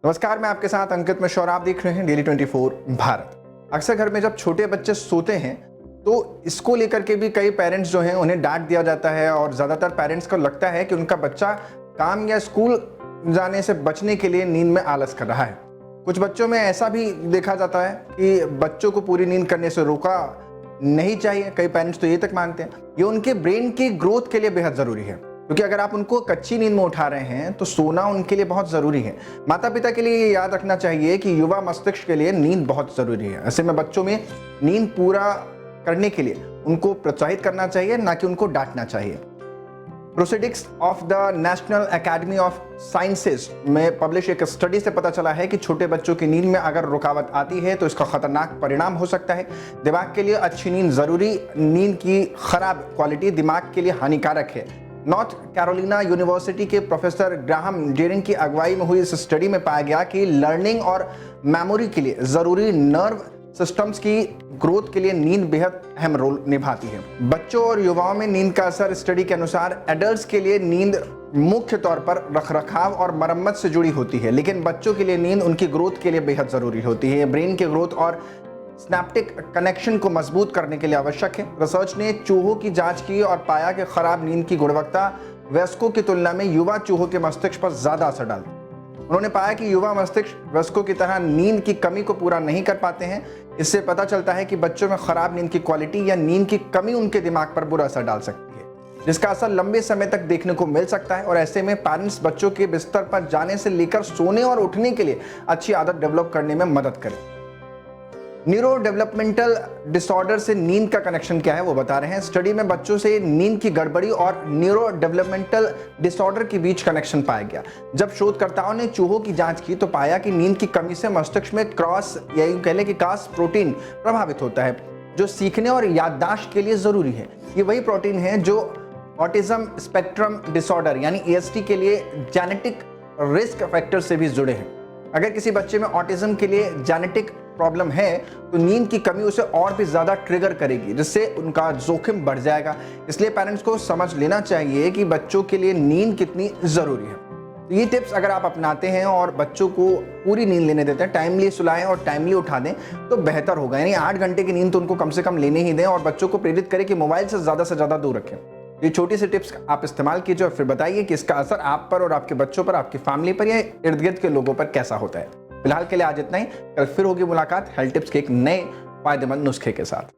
नमस्कार, मैं आपके साथ अंकित मिश्रा और आप देख रहे हैं डेली 24 भारत। अक्सर घर में जब छोटे बच्चे सोते हैं तो इसको लेकर के भी कई पेरेंट्स जो हैं उन्हें डांट दिया जाता है और ज़्यादातर पेरेंट्स को लगता है कि उनका बच्चा काम या स्कूल जाने से बचने के लिए नींद में आलस कर रहा है। कुछ बच्चों में ऐसा भी देखा जाता है कि बच्चों को पूरी नींद करने से रोका नहीं चाहिए। कई पेरेंट्स तो ये तक मानते हैं ये उनके ब्रेन की ग्रोथ के लिए बेहद ज़रूरी है, क्योंकि अगर आप उनको कच्ची नींद में उठा रहे हैं तो सोना उनके लिए बहुत ज़रूरी है। माता पिता के लिए ये याद रखना चाहिए कि युवा मस्तिष्क के लिए नींद बहुत ज़रूरी है। ऐसे में बच्चों में नींद पूरा करने के लिए उनको प्रोत्साहित करना चाहिए, ना कि उनको डांटना चाहिए। Proceedings of the national academy of sciences में पब्लिश एक स्टडी से पता चला है कि छोटे बच्चों की नींद में अगर रुकावट आती है तो इसका खतरनाक परिणाम हो सकता है। दिमाग के लिए अच्छी नींद ज़रूरी, नींद की खराब क्वालिटी दिमाग के लिए हानिकारक है। नॉर्थ कैरोलिना यूनिवर्सिटी के प्रोफेसर ग्राहम डेरिंग की अगुवाई में हुई इस स्टडी में पाया गया कि लर्निंग और मेमोरी के लिए ज़रूरी नर्व सिस्टम्स की ग्रोथ के लिए नींद बेहद अहम रोल निभाती है। बच्चों और युवाओं में नींद का असर स्टडी के अनुसार एडल्ट्स के लिए नींद मुख्य तौर पर रखरखाव और मरम्मत से जुड़ी होती है, लेकिन बच्चों के लिए नींद उनकी ग्रोथ के लिए बेहद ज़रूरी होती है। ब्रेन के ग्रोथ और स्नैप्टिक कनेक्शन को मजबूत करने के लिए आवश्यक है। रिसर्च ने चूहों की जांच की और पाया कि खराब नींद की गुणवत्ता वयस्कों की तुलना में युवा चूहों के मस्तिष्क पर ज्यादा असर डालती है। उन्होंने पाया कि युवा मस्तिष्क वयस्कों की तरह नींद की कमी को पूरा नहीं कर पाते हैं। इससे पता चलता है कि बच्चों में खराब नींद की क्वालिटी या नींद की कमी उनके दिमाग पर बुरा असर डाल सकती है, जिसका असर लंबे समय तक देखने को मिल सकता है। और ऐसे में पेरेंट्स बच्चों के बिस्तर पर जाने से लेकर सोने और उठने के लिए अच्छी आदत डेवलप करने में मदद करें। न्यूरो डेवलपमेंटल डिसऑर्डर से नींद का कनेक्शन क्या है वो बता रहे हैं। स्टडी में बच्चों से नींद की गड़बड़ी और न्यूरो डेवलपमेंटल डिसऑर्डर के बीच कनेक्शन पाया गया। जब शोधकर्ताओं ने चूहों की जांच की तो पाया कि नींद की कमी से मस्तिष्क में क्रॉस या यूं कह लें कि कास प्रोटीन प्रभावित होता है, जो सीखने और याददाश्त के लिए जरूरी है। ये वही प्रोटीन है जो ऑटिज्म स्पेक्ट्रम डिसऑर्डर यानी ASD के लिए जेनेटिक रिस्क फैक्टर से भी जुड़े हैं। अगर किसी बच्चे में ऑटिज्म के लिए जेनेटिक प्रॉब्लम है तो नींद की कमी उसे और भी ज्यादा ट्रिगर करेगी, जिससे उनका जोखिम बढ़ जाएगा। इसलिए पेरेंट्स को समझ लेना चाहिए कि बच्चों के लिए नींद कितनी जरूरी है। तो ये टिप्स अगर आप अपनाते हैं और बच्चों को पूरी नींद लेने देते हैं, टाइमली सुलाएं और टाइमली उठा दें तो बेहतर होगा। यानी 8 घंटे की नींद तो उनको कम से कम लेने ही दें और बच्चों को प्रेरित करें कि मोबाइल से ज्यादा दूर रखें। ये छोटी सी टिप्स आप इस्तेमाल कीजिए और फिर बताइए कि इसका असर आप पर और आपके बच्चों पर, आपकी फैमिली पर या इर्द गिर्द के लोगों पर कैसा होता है। फिलहाल के लिए आज इतना ही। कल फिर होगी मुलाकात हेल्थ टिप्स के एक नए फायदेमंद नुस्खे के साथ।